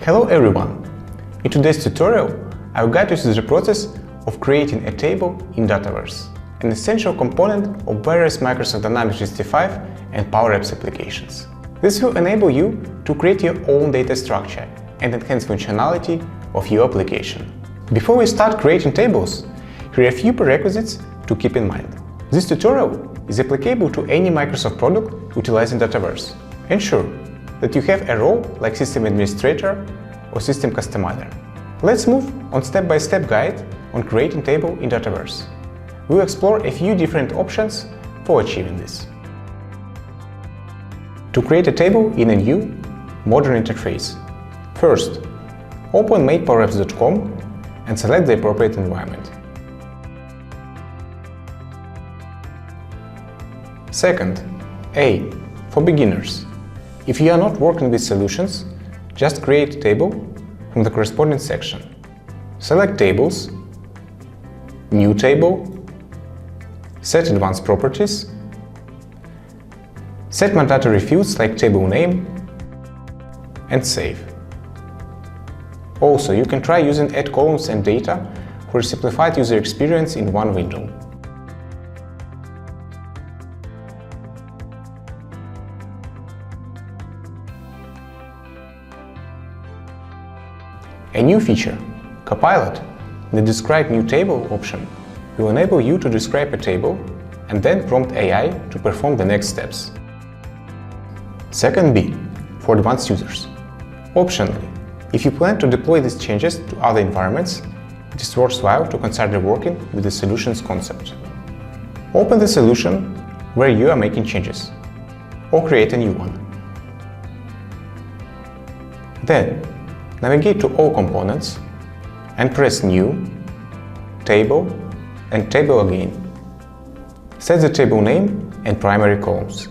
Hello everyone! In today's tutorial, I will guide you through the process of creating a table in Dataverse, an essential component of various Microsoft Dynamics 365 and PowerApps applications. This will enable you to create your own data structure and enhance functionality of your application. Before we start creating tables, here are a few prerequisites to keep in mind. This tutorial is applicable to any Microsoft product utilizing Dataverse. Ensure that you have a role like System Administrator or System Customizer. Let's move on step-by-step guide on creating table in Dataverse. We'll explore a few different options for achieving this. To create a table in a new, modern interface, first, open makepowerapps.com and select the appropriate environment. Second, A. For beginners. If you are not working with solutions, just create a table from the corresponding section. Select Tables, New Table, set Advanced Properties, set mandatory fields like table name, and save. Also, you can try using Add Columns and Data for a simplified user experience in one window. A new feature, Copilot, in the Describe New Table option, will enable you to describe a table and then prompt AI to perform the next steps. Second B, for advanced users. Optionally, if you plan to deploy these changes to other environments, it is worthwhile to consider working with the solutions concept. Open the solution where you are making changes, or create a new one. Then, navigate to all components and press New, Table, and Table again. Set the table name and primary columns.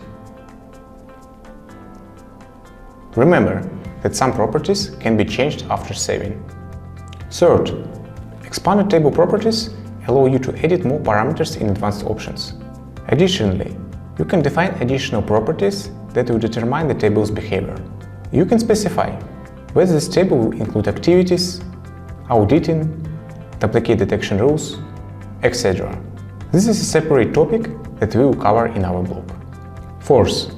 Remember that some properties can be changed after saving. Third, expanded table properties allow you to edit more parameters in advanced options. Additionally, you can define additional properties that will determine the table's behavior. You can specify whether this table will include activities, auditing, duplicate detection rules, etc. This is a separate topic that we will cover in our blog. Fourth,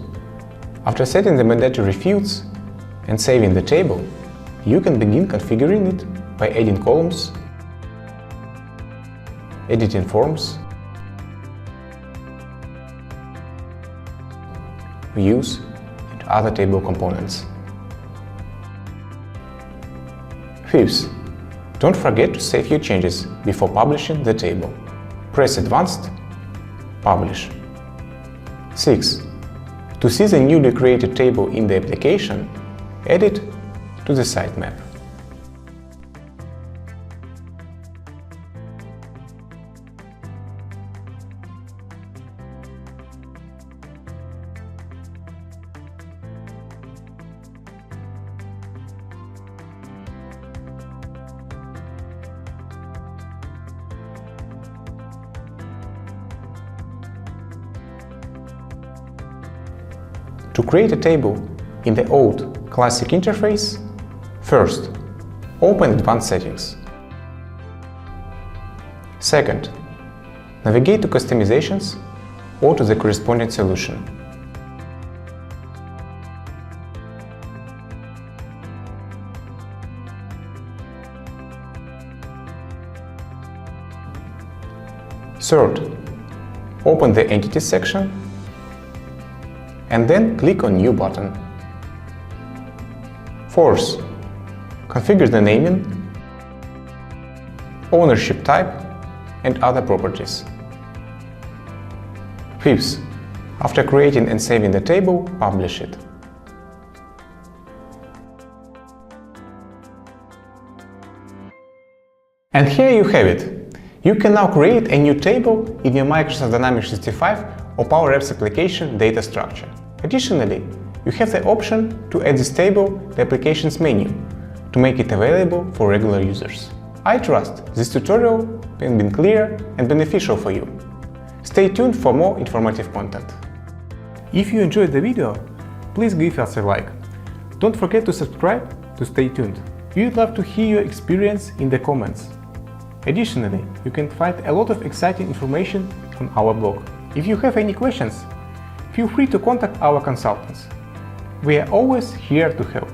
after setting the mandatory fields and saving the table, you can begin configuring it by adding columns, editing forms, views, and other table components. Fifth, don't forget to save your changes before publishing the table. Press Advanced, Publish. Sixth, to see the newly created table in the application, add it to the sitemap. To create a table in the old classic interface, first, open Advanced Settings. Second, navigate to Customizations or to the corresponding solution. Third, open the Entities section and then click on New button. Fourth, configure the naming, ownership type, and other properties. Fifth, after creating and saving the table, publish it. And here you have it. You can now create a new table in your Microsoft Dynamics 365 or PowerApps application data structure. Additionally, you have the option to add this table to the application's menu to make it available for regular users. I trust this tutorial has been clear and beneficial for you. Stay tuned for more informative content. If you enjoyed the video, please give us a like. Don't forget to subscribe to stay tuned. We would love to hear your experience in the comments. Additionally, you can find a lot of exciting information on our blog. If you have any questions, feel free to contact our consultants. We are always here to help.